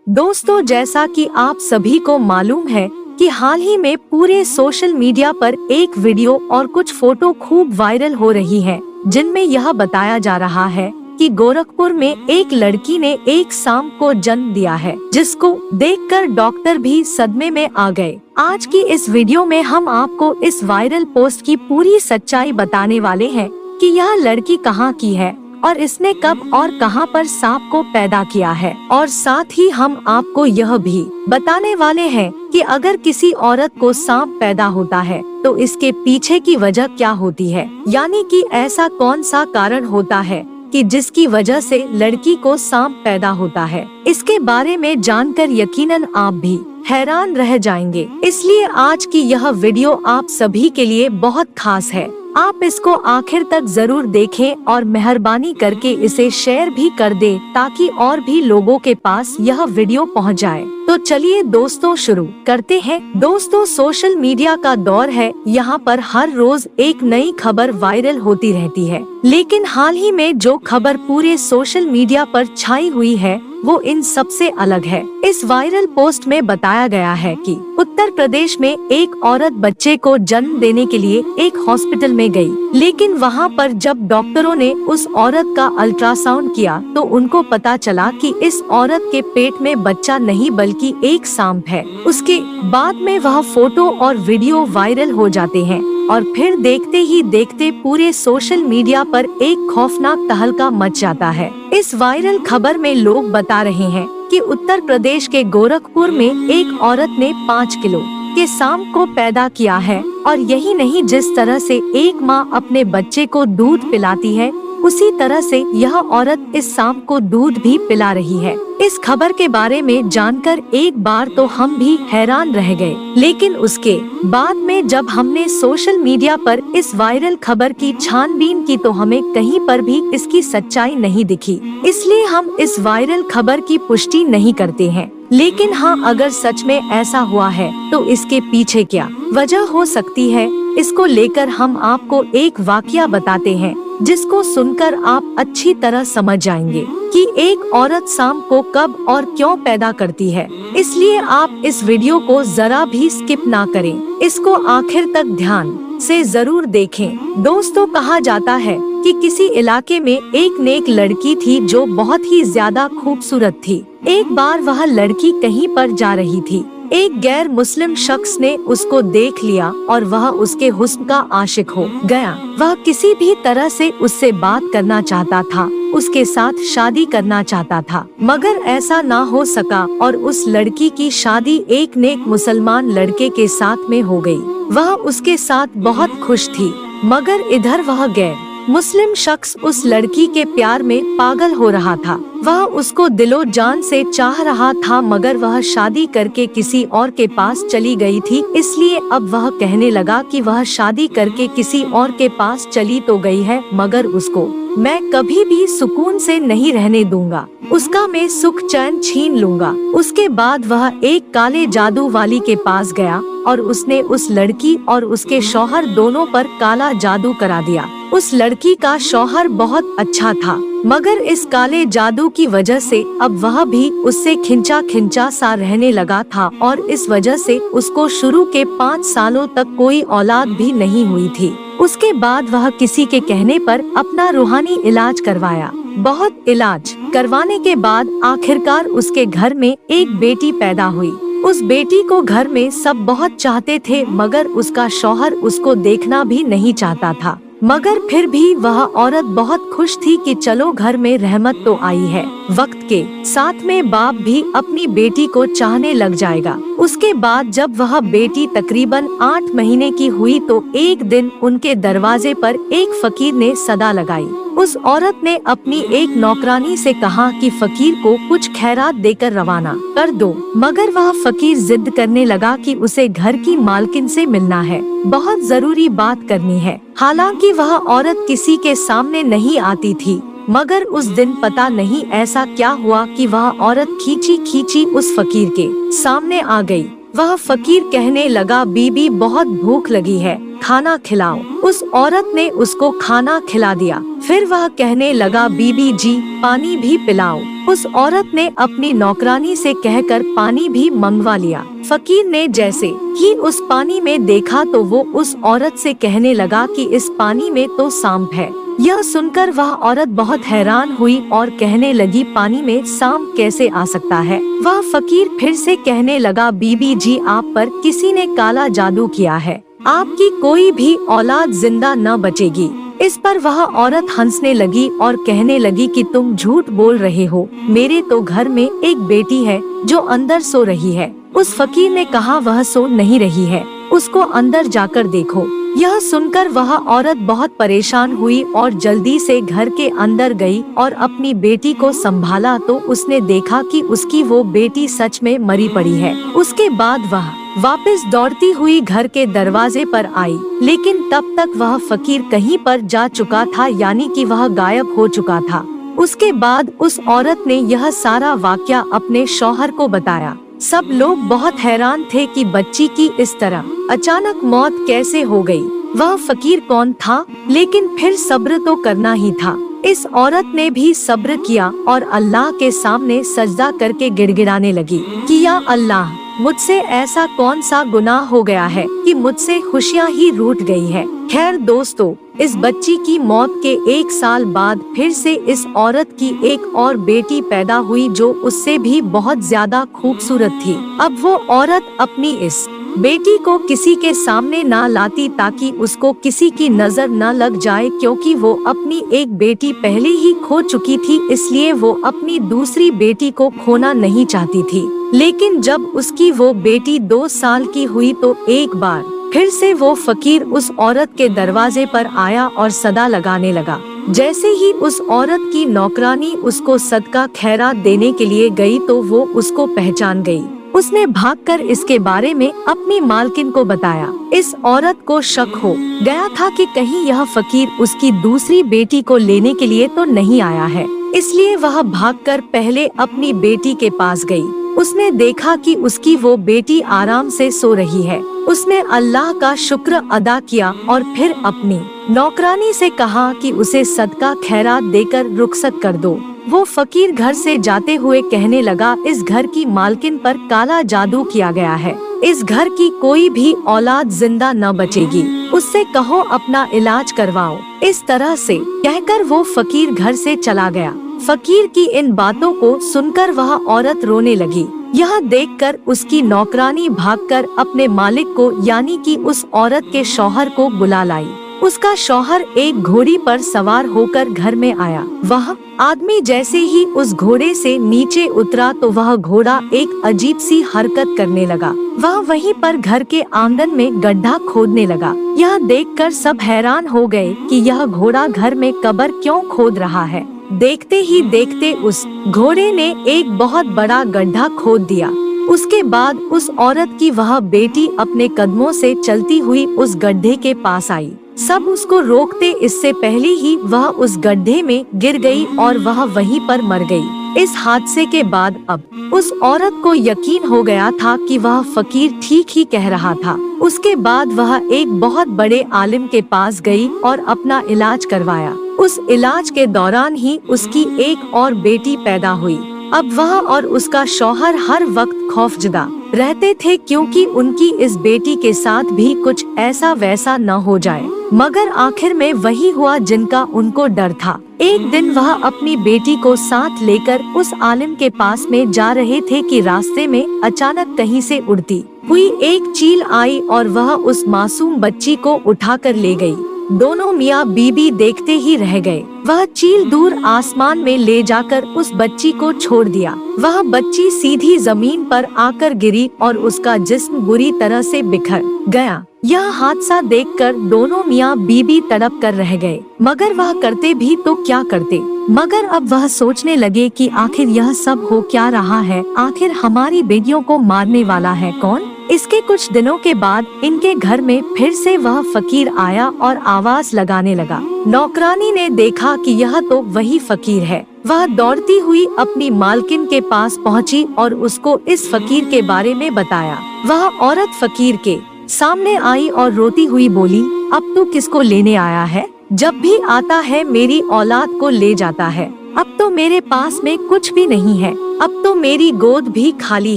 दोस्तों, जैसा कि आप सभी को मालूम है कि हाल ही में पूरे सोशल मीडिया पर एक वीडियो और कुछ फोटो खूब वायरल हो रही है, जिनमें यह बताया जा रहा है कि गोरखपुर में एक लड़की ने एक सांप को जन्म दिया है, जिसको देखकर डॉक्टर भी सदमे में आ गए। आज की इस वीडियो में हम आपको इस वायरल पोस्ट की पूरी सच्चाई बताने वाले हैं कि यह लड़की कहाँ की है और इसने कब और कहां पर सांप को पैदा किया है, और साथ ही हम आपको यह भी बताने वाले हैं कि अगर किसी औरत को सांप पैदा होता है तो इसके पीछे की वजह क्या होती है, यानी कि ऐसा कौन सा कारण होता है कि जिसकी वजह से लड़की को सांप पैदा होता है। इसके बारे में जानकर यकीनन आप भी हैरान रह जाएंगे, इसलिए आज की यह वीडियो आप सभी के लिए बहुत खास है। आप इसको आखिर तक जरूर देखें और मेहरबानी करके इसे शेयर भी कर दें ताकि और भी लोगों के पास यह वीडियो पहुंच जाए। तो चलिए दोस्तों, शुरू करते हैं। दोस्तों, सोशल मीडिया का दौर है, यहाँ पर हर रोज एक नई खबर वायरल होती रहती है, लेकिन हाल ही में जो खबर पूरे सोशल मीडिया पर छाई हुई है वो इन सबसे अलग है। इस वायरल पोस्ट में बताया गया है कि उत्तर प्रदेश में एक औरत बच्चे को जन्म देने के लिए एक हॉस्पिटल में गई, लेकिन वहां पर जब डॉक्टरों ने उस औरत का अल्ट्रासाउंड किया तो उनको पता चला कि इस औरत के पेट में बच्चा नहीं बल्कि एक सांप है। उसके बाद में वह फोटो और वीडियो वायरल हो जाते हैं और फिर देखते ही देखते पूरे सोशल मीडिया पर एक खौफनाक तहलका मच जाता है। इस वायरल खबर में लोग बता रहे हैं कि उत्तर प्रदेश के गोरखपुर में एक औरत ने 5 किलो के सांप को पैदा किया है, और यही नहीं, जिस तरह से एक माँ अपने बच्चे को दूध पिलाती है उसी तरह से यह औरत इस सांप को दूध भी पिला रही है। इस खबर के बारे में जानकर एक बार तो हम भी हैरान रह गए, लेकिन उसके बाद में जब हमने सोशल मीडिया पर इस वायरल खबर की छानबीन की तो हमें कहीं पर भी इसकी सच्चाई नहीं दिखी, इसलिए हम इस वायरल खबर की पुष्टि नहीं करते हैं। लेकिन हाँ, अगर सच में ऐसा हुआ है तो इसके पीछे क्या वजह हो सकती है, इसको लेकर हम आपको एक वाकया बताते हैं, जिसको सुनकर आप अच्छी तरह समझ जाएंगे कि एक औरत सांप को कब और क्यों पैदा करती है। इसलिए आप इस वीडियो को जरा भी स्किप ना करें, इसको आखिर तक ध्यान से जरूर देखें। दोस्तों, कहा जाता है कि किसी इलाके में एक नेक लड़की थी जो बहुत ही ज्यादा खूबसूरत थी। एक बार वह लड़की कहीं पर जा रही थी, एक गैर मुस्लिम शख्स ने उसको देख लिया और वह उसके हुस्न का आशिक हो गया। वह किसी भी तरह से उससे बात करना चाहता था, उसके साथ शादी करना चाहता था, मगर ऐसा ना हो सका और उस लड़की की शादी एक नेक मुसलमान लड़के के साथ में हो गई। वह उसके साथ बहुत खुश थी, मगर इधर वह गैर मुस्लिम शख्स उस लड़की के प्यार में पागल हो रहा था। वह उसको दिलो जान से चाह रहा था, मगर वह शादी करके किसी और के पास चली गई थी, इसलिए अब वह कहने लगा कि वह शादी करके किसी और के पास चली तो गई है, मगर उसको मैं कभी भी सुकून से नहीं रहने दूंगा, उसका मैं सुख चैन छीन लूंगा। उसके बाद वह एक काले जादू वाली के पास गया और उसने उस लड़की और उसके शौहर दोनों पर काला जादू करा दिया। उस लड़की का शौहर बहुत अच्छा था, मगर इस काले जादू की वजह से अब वह भी उससे खिंचा खिंचा सा रहने लगा था, और इस वजह से उसको शुरू के 5 सालों तक कोई औलाद भी नहीं हुई थी। उसके बाद वह किसी के कहने पर अपना रूहानी इलाज करवाया। बहुत इलाज करवाने के बाद आखिरकार उसके घर में एक बेटी पैदा हुई। उस बेटी को घर में सब बहुत चाहते थे, मगर उसका शौहर उसको देखना भी नहीं चाहता था। मगर फिर भी वह औरत बहुत खुश थी कि चलो घर में रहमत तो आई है। वक्त के साथ में बाप भी अपनी बेटी को चाहने लग जाएगा। उसके बाद जब वह बेटी तकरीबन 8 महीने की हुई तो एक दिन उनके दरवाजे पर एक फकीर ने सदा लगाई। उस औरत ने अपनी एक नौकरानी से कहा कि फकीर को कुछ खैरात देकर रवाना कर दो, मगर वह फकीर जिद करने लगा कि उसे घर की मालकिन से मिलना है, बहुत जरूरी बात करनी है। हालांकि वह औरत किसी के सामने नहीं आती थी, मगर उस दिन पता नहीं ऐसा क्या हुआ कि वह औरत खींची खींची उस फकीर के सामने आ गई। वह फकीर कहने लगा, बीबी बहुत भूख लगी है, खाना खिलाओ। उस औरत ने उसको खाना खिला दिया। फिर वह कहने लगा, बीबी जी पानी भी पिलाओ। उस औरत ने अपनी नौकरानी से कहकर पानी भी मंगवा लिया। फकीर ने जैसे ही उस पानी में देखा तो वो उस औरत से कहने लगा कि इस पानी में तो सांप है। यह सुनकर वह औरत बहुत हैरान हुई और कहने लगी, पानी में सांप कैसे आ सकता है। वह फकीर फिर से कहने लगा, बीबी जी आप पर किसी ने काला जादू किया है, आपकी कोई भी औलाद जिंदा न बचेगी। इस पर वह औरत हंसने लगी और कहने लगी कि तुम झूठ बोल रहे हो, मेरे तो घर में एक बेटी है जो अंदर सो रही है। उस फकीर ने कहा, वह सो नहीं रही है, उसको अंदर जाकर देखो। यह सुनकर वह औरत बहुत परेशान हुई और जल्दी से घर के अंदर गई और अपनी बेटी को संभाला तो उसने देखा कि उसकी वो बेटी सच में मरी पड़ी है। उसके बाद वह वापस दौड़ती हुई घर के दरवाजे पर आई, लेकिन तब तक वह फकीर कहीं पर जा चुका था, यानी कि वह गायब हो चुका था। उसके बाद उस औरत ने यह सारा वाकया अपने शौहर को बताया। सब लोग बहुत हैरान थे कि बच्ची की इस तरह अचानक मौत कैसे हो गई। वह फकीर कौन था, लेकिन फिर सब्र तो करना ही था। इस औरत ने भी सब्र किया और अल्लाह के सामने सजदा करके गिड़गिड़ाने लगी कि या अल्लाह, मुझसे ऐसा कौन सा गुनाह हो गया है कि मुझसे खुशियाँ ही रूठ गई है। खैर दोस्तों, इस बच्ची की मौत के 1 साल बाद फिर से इस औरत की एक और बेटी पैदा हुई जो उससे भी बहुत ज्यादा खूबसूरत थी। अब वो औरत अपनी इस बेटी को किसी के सामने ना लाती ताकि उसको किसी की नजर न लग जाए, क्योंकि वो अपनी एक बेटी पहले ही खो चुकी थी, इसलिए वो अपनी दूसरी बेटी को खोना नहीं चाहती थी। लेकिन जब उसकी वो बेटी 2 साल की हुई तो एक बार फिर से वो फकीर उस औरत के दरवाजे पर आया और सदा लगाने लगा। जैसे ही उस औरत की नौकरानी उसको सदका खैरात देने के लिए गई तो वो उसको पहचान गई। उसने भागकर इसके बारे में अपनी मालकिन को बताया। इस औरत को शक हो गया था कि कहीं यह फकीर उसकी दूसरी बेटी को लेने के लिए तो नहीं आया है, इसलिए वह भागकर पहले अपनी बेटी के पास गई। उसने देखा कि उसकी वो बेटी आराम से सो रही है। उसने अल्लाह का शुक्र अदा किया और फिर अपनी नौकरानी से कहा कि उसे सदका खैरात देकर रुखसत कर दो। वो फकीर घर से जाते हुए कहने लगा, इस घर की मालकिन पर काला जादू किया गया है, इस घर की कोई भी औलाद जिंदा न बचेगी, उससे कहो अपना इलाज करवाओ। इस तरह से कहकर वो फकीर घर से चला गया। फकीर की इन बातों को सुनकर वह औरत रोने लगी। यह देखकर उसकी नौकरानी भागकर अपने मालिक को यानी कि उस औरत के शौहर को बुला लाई। उसका शौहर एक घोड़ी पर सवार होकर घर में आया। वह आदमी जैसे ही उस घोड़े से नीचे उतरा तो वह घोड़ा एक अजीब सी हरकत करने लगा। वह वहीं पर घर के आंगन में गड्ढा खोदने लगा। यह देखकर सब हैरान हो गए कि यह घोड़ा घर में कब्र क्यों खोद रहा है। देखते ही देखते उस घोड़े ने एक बहुत बड़ा गड्ढा खोद दिया। उसके बाद उस औरत की वह बेटी अपने कदमों से चलती हुई उस गड्ढे के पास आई। सब उसको रोकते इससे पहले ही वह उस गड्ढे में गिर गई और वह वहीं पर मर गई। इस हादसे के बाद अब उस औरत को यकीन हो गया था कि वह फकीर ठीक ही कह रहा था। उसके बाद वह एक बहुत बड़े आलिम के पास गई और अपना इलाज करवाया। उस इलाज के दौरान ही उसकी एक और बेटी पैदा हुई। अब वह और उसका शौहर हर वक्त खौफजदा रहते थे, क्योंकि उनकी इस बेटी के साथ भी कुछ ऐसा वैसा न हो जाए। मगर आखिर में वही हुआ जिनका उनको डर था। एक दिन वह अपनी बेटी को साथ लेकर उस आलिम के पास में जा रहे थे कि रास्ते में अचानक कहीं से उड़ती हुई एक चील आई और वह उस मासूम बच्ची को उठाकर ले गई। दोनों मियाँ बीबी देखते ही रह गए। वह चील दूर आसमान में ले जाकर उस बच्ची को छोड़ दिया। वह बच्ची सीधी जमीन पर आकर गिरी और उसका जिस्म बुरी तरह से बिखर गया। यह हादसा देखकर दोनों मियाँ बीबी तड़प कर रह गए, मगर वह करते भी तो क्या करते। मगर अब वह सोचने लगे कि आखिर यह सब हो क्या रहा है, आखिर हमारी बेटियों को मारने वाला है कौन। इसके कुछ दिनों के बाद इनके घर में फिर से वह फकीर आया और आवाज लगाने लगा। नौकरानी ने देखा कि यह तो वही फकीर है। वह दौड़ती हुई अपनी मालकिन के पास पहुंची और उसको इस फकीर के बारे में बताया। वह औरत फकीर के सामने आई और रोती हुई बोली, अब तू किसको लेने आया है? जब भी आता है मेरी औलाद को ले जाता है। अब तो मेरे पास में कुछ भी नहीं है, अब तो मेरी गोद भी खाली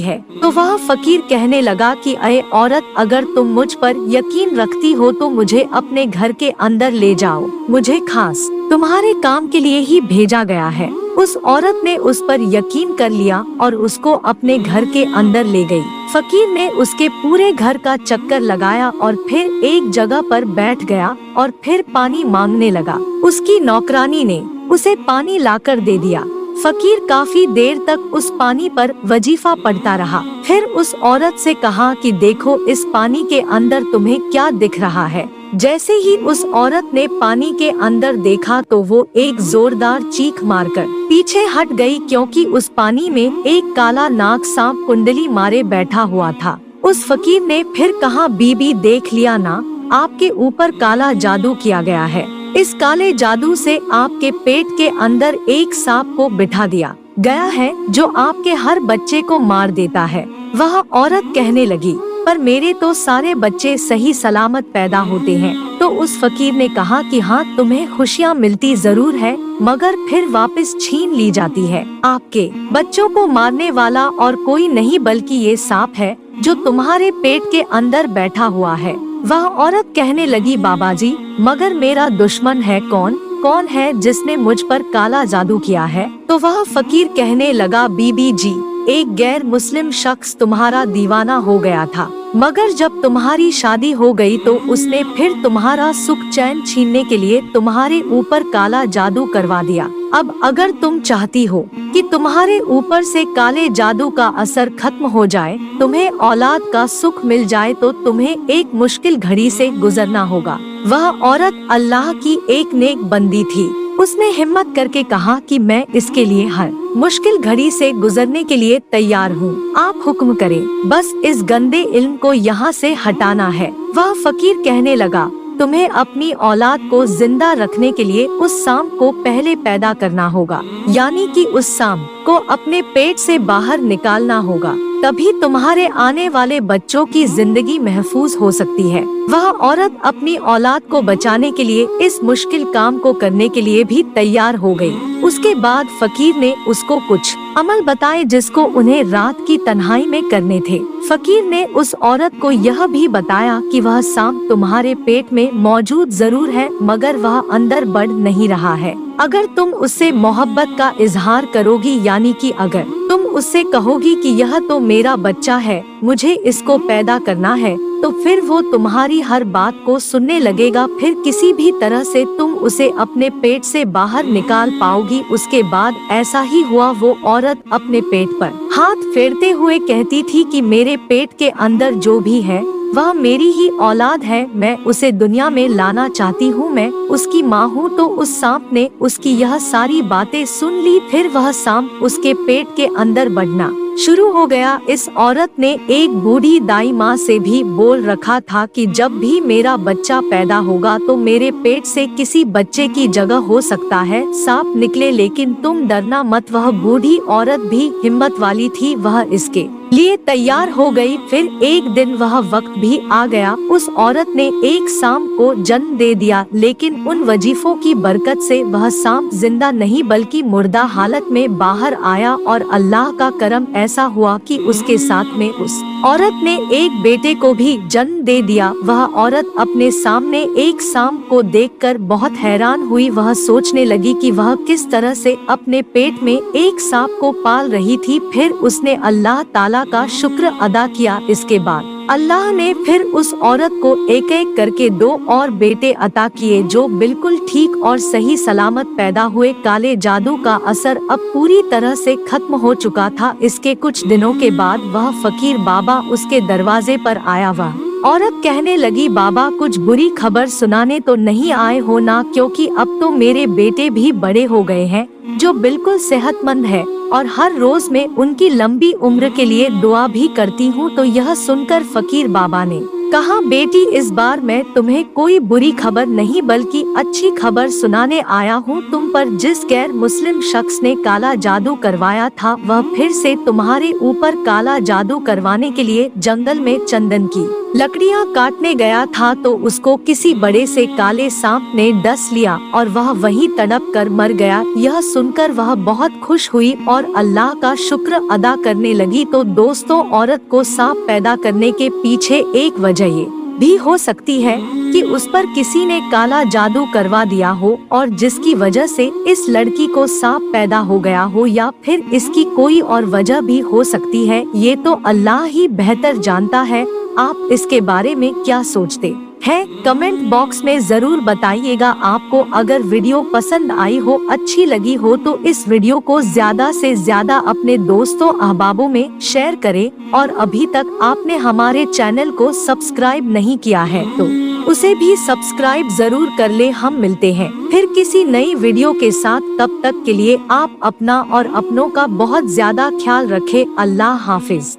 है। तो वह फकीर कहने लगा कि अरे औरत, अगर तुम मुझ पर यकीन रखती हो तो मुझे अपने घर के अंदर ले जाओ, मुझे खास तुम्हारे काम के लिए ही भेजा गया है। उस औरत ने उस पर यकीन कर लिया और उसको अपने घर के अंदर ले गई। फकीर ने उसके पूरे घर का चक्कर लगाया और फिर एक जगह पर बैठ गया और फिर पानी मांगने लगा। उसकी नौकरानी ने उसे पानी लाकर दे दिया। फकीर काफी देर तक उस पानी पर वजीफा पढ़ता रहा। फिर उस औरत से कहा कि देखो इस पानी के अंदर तुम्हें क्या दिख रहा है। जैसे ही उस औरत ने पानी के अंदर देखा तो वो एक जोरदार चीख मारकर पीछे हट गई, क्योंकि उस पानी में एक काला नाग सांप कुंडली मारे बैठा हुआ था। उस फकीर ने फिर कहा, बीबी देख लिया ना, आपके ऊपर काला जादू किया गया है। इस काले जादू से आपके पेट के अंदर एक सांप को बिठा दिया गया है जो आपके हर बच्चे को मार देता है। वह औरत कहने लगी, पर मेरे तो सारे बच्चे सही सलामत पैदा होते हैं। तो उस फकीर ने कहा कि हाँ, तुम्हें खुशियाँ मिलती जरूर है, मगर फिर वापस छीन ली जाती है। आपके बच्चों को मारने वाला और कोई नहीं बल्कि ये सांप है जो तुम्हारे पेट के अंदर बैठा हुआ है। वह औरत कहने लगी, बाबा जी, मगर मेरा दुश्मन है कौन? कौन है जिसने मुझ पर काला जादू किया है? तो वह फकीर कहने लगा, बीबी जी, एक गैर मुस्लिम शख्स तुम्हारा दीवाना हो गया था, मगर जब तुम्हारी शादी हो गई तो उसने फिर तुम्हारा सुख चैन छीनने के लिए तुम्हारे ऊपर काला जादू करवा दिया। अब अगर तुम चाहती हो कि तुम्हारे ऊपर से काले जादू का असर खत्म हो जाए, तुम्हें औलाद का सुख मिल जाए, तो तुम्हें एक मुश्किल घड़ी से गुजरना होगा। वह औरत अल्लाह की एक नेक बंदी थी। उसने हिम्मत करके कहा कि मैं इसके लिए हर मुश्किल घड़ी से गुजरने के लिए तैयार हूँ। आप हुक्म करें, बस इस गंदे इल्म को यहाँ से हटाना है। वह फकीर कहने लगा, तुम्हें अपनी औलाद को जिंदा रखने के लिए उस सांप को पहले पैदा करना होगा, यानी कि उस सांप को अपने पेट से बाहर निकालना होगा, तभी तुम्हारे आने वाले बच्चों की जिंदगी महफूज हो सकती है। वह औरत अपनी औलाद को बचाने के लिए इस मुश्किल काम को करने के लिए भी तैयार हो गई। उसके बाद फकीर ने उसको कुछ अमल बताए जिसको उन्हें रात की तन्हाई में करने थे। फकीर ने उस औरत को यह भी बताया कि वह सांप तुम्हारे पेट में मौजूद जरूर है, मगर वह अंदर बढ़ नहीं रहा है। अगर तुम उससे मोहब्बत का इजहार करोगी, यानी कि अगर तुम उससे कहोगी कि यह तो मेरा बच्चा है, मुझे इसको पैदा करना है, तो फिर वो तुम्हारी हर बात को सुनने लगेगा। फिर किसी भी तरह से तुम उसे अपने पेट से बाहर निकाल पाओगी। उसके बाद ऐसा ही हुआ। वो औरत अपने पेट पर हाथ फेरते हुए कहती थी कि मेरे पेट के अंदर जो भी है वह मेरी ही औलाद है, मैं उसे दुनिया में लाना चाहती हूँ, मैं उसकी माँ हूँ। तो उस सांप ने उसकी यह सारी बातें सुन ली। फिर वह सांप उसके पेट के अंदर बढ़ना शुरू हो गया। इस औरत ने एक बूढ़ी दाई माँ से भी बोल रखा था कि जब भी मेरा बच्चा पैदा होगा तो मेरे पेट से किसी बच्चे की जगह हो सकता है सांप निकले, लेकिन तुम डरना मत। वह बूढ़ी औरत भी हिम्मत वाली थी, वह इसके लिए तैयार हो गई। फिर एक दिन वह वक्त भी आ गया। उस औरत ने एक सांप को जन्म दे दिया, लेकिन उन वजीफों की बरकत से वह सांप जिंदा नहीं बल्कि मुर्दा हालत में बाहर आया। और अल्लाह का करम ऐसा हुआ कि उसके साथ में उस औरत ने एक बेटे को भी जन्म दे दिया। वह औरत अपने सामने एक सांप को देखकर बहुत हैरान हुई। वह सोचने लगी कि वह किस तरह से अपने पेट में एक सांप को पाल रही थी। फिर उसने अल्लाह ताला का शुक्र अदा किया। इसके बाद अल्लाह ने फिर उस औरत को एक एक करके 2 और बेटे अता किए जो बिल्कुल ठीक और सही सलामत पैदा हुए। काले जादू का असर अब पूरी तरह से खत्म हो चुका था। इसके कुछ दिनों के बाद वह फकीर बाबा उसके दरवाजे पर आया। वह औरत कहने लगी, बाबा कुछ बुरी खबर सुनाने तो नहीं आए हो ना? क्योंकि अब तो मेरे बेटे भी बड़े हो गए हैं जो बिल्कुल सेहतमंद है और हर रोज मैं उनकी लंबी उम्र के लिए दुआ भी करती हूँ। तो यह सुनकर फकीर बाबा ने कहा, बेटी इस बार मैं तुम्हें कोई बुरी खबर नहीं बल्कि अच्छी खबर सुनाने आया हूँ। तुम पर जिस गैर मुस्लिम शख्स ने काला जादू करवाया था वह फिर से तुम्हारे ऊपर काला जादू करवाने के लिए जंगल में चंदन की लकड़ियां काटने गया था तो उसको किसी बड़े से काले सांप ने डस लिया और वह वहीं तड़प कर मर गया। यह सुनकर वह बहुत खुश हुई और अल्लाह का शुक्र अदा करने लगी। तो दोस्तों, औरत को सांप पैदा करने के पीछे एक वजह ये भी हो सकती है कि उस पर किसी ने काला जादू करवा दिया हो और जिसकी वजह से इस लड़की को सांप पैदा हो गया हो, या फिर इसकी कोई और वजह भी हो सकती है। ये तो अल्लाह ही बेहतर जानता है। आप इसके बारे में क्या सोचते हैं? कमेंट बॉक्स में जरूर बताइएगा। आपको अगर वीडियो पसंद आई हो, अच्छी लगी हो तो इस वीडियो को ज्यादा से ज्यादा अपने दोस्तों अहबाबों में शेयर करें। और अभी तक आपने हमारे चैनल को सब्सक्राइब नहीं किया है तो उसे भी सब्सक्राइब जरूर कर ले। हम मिलते हैं फिर किसी नई वीडियो के साथ। तब तक के लिए आप अपना और अपनों का बहुत ज्यादा ख्याल रखें। अल्लाह हाफिज।